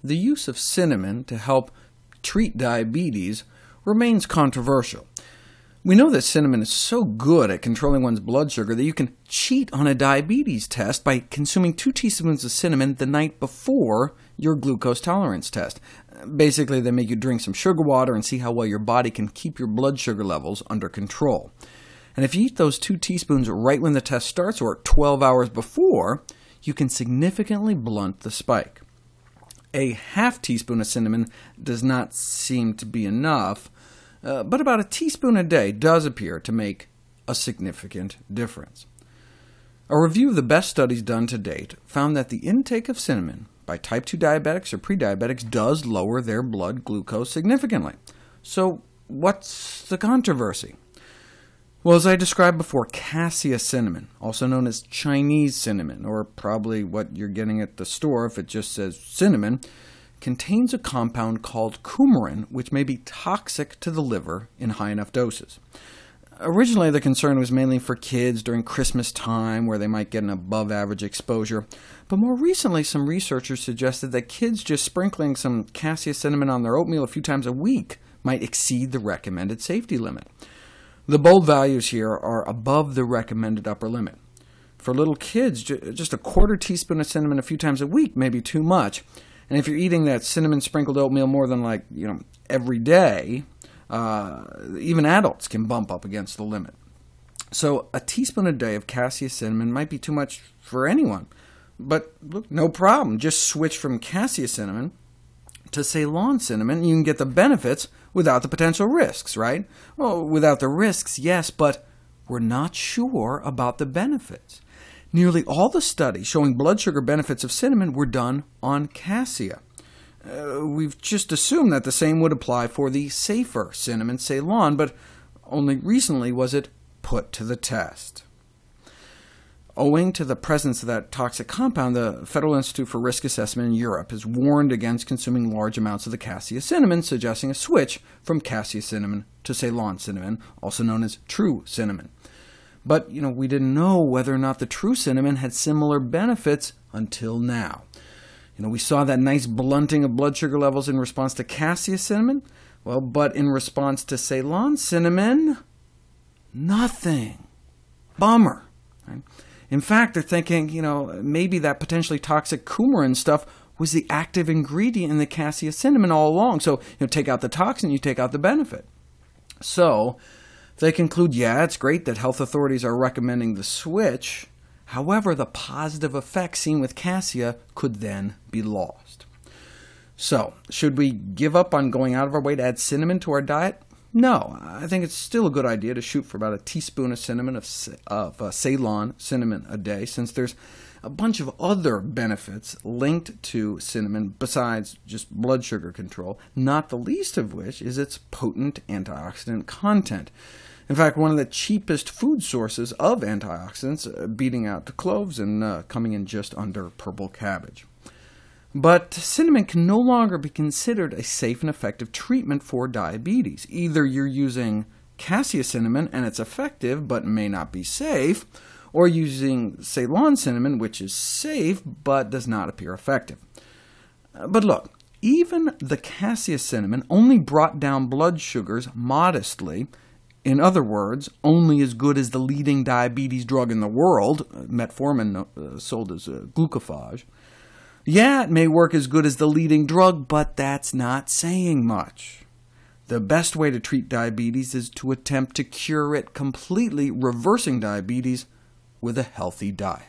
the use of cinnamon to help treat diabetes remains controversial. We know that cinnamon is so good at controlling one's blood sugar that you can cheat on a diabetes test by consuming 2 teaspoons of cinnamon the night before your glucose tolerance test. Basically, they make you drink some sugar water and see how well your body can keep your blood sugar levels under control. And if you eat those 2 teaspoons right when the test starts or 12 hours before, you can significantly blunt the spike. A half teaspoon of cinnamon does not seem to be enough, but about a teaspoon a day does appear to make a significant difference. A review of the best studies done to date found that the intake of cinnamon by type 2 diabetics or prediabetics does lower their blood glucose significantly. So what's the controversy? Well, as I described before, cassia cinnamon, also known as Chinese cinnamon, or probably what you're getting at the store if it just says cinnamon, contains a compound called coumarin, which may be toxic to the liver in high enough doses. Originally, the concern was mainly for kids during Christmas time, where they might get an above-average exposure. But more recently, some researchers suggested that kids just sprinkling some cassia cinnamon on their oatmeal a few times a week might exceed the recommended safety limit. The bold values here are above the recommended upper limit. For little kids, just a quarter teaspoon of cinnamon a few times a week may be too much. And if you're eating that cinnamon-sprinkled oatmeal more than every day, even adults can bump up against the limit. So a teaspoon a day of cassia cinnamon might be too much for anyone. But look, no problem. Just switch from cassia cinnamon to Ceylon cinnamon, and you can get the benefits without the potential risks, right? Well, without the risks, yes, but we're not sure about the benefits. Nearly all the studies showing blood sugar benefits of cinnamon were done on cassia. We've just assumed that the same would apply for the safer cinnamon Ceylon, but only recently was it put to the test. Owing to the presence of that toxic compound, the Federal Institute for Risk Assessment in Europe has warned against consuming large amounts of the cassia cinnamon, suggesting a switch from cassia cinnamon to Ceylon cinnamon, also known as true cinnamon. But, we didn't know whether or not the true cinnamon had similar benefits until now. We saw that nice blunting of blood sugar levels in response to cassia cinnamon. Well, but in response to Ceylon cinnamon, nothing. Bummer. Right? In fact, they're thinking, maybe that potentially toxic coumarin stuff was the active ingredient in the cassia cinnamon all along. So, take out the toxin, you take out the benefit. So, they conclude, yeah, it's great that health authorities are recommending the switch. However, the positive effects seen with cassia could then be lost. So, should we give up on going out of our way to add cinnamon to our diet? No, I think it's still a good idea to shoot for about a teaspoon of cinnamon of Ceylon cinnamon a day, since there's a bunch of other benefits linked to cinnamon besides just blood sugar control, not the least of which is its potent antioxidant content. In fact, one of the cheapest food sources of antioxidants, beating out cloves and coming in just under purple cabbage. But cinnamon can no longer be considered a safe and effective treatment for diabetes. Either you're using cassia cinnamon and it's effective but may not be safe, or using Ceylon cinnamon, which is safe but does not appear effective. But look, even the cassia cinnamon only brought down blood sugars modestly. In other words, only as good as the leading diabetes drug in the world, metformin, sold as glucophage. Yeah, it may work as good as the leading drug, but that's not saying much. The best way to treat diabetes is to attempt to cure it completely, reversing diabetes with a healthy diet.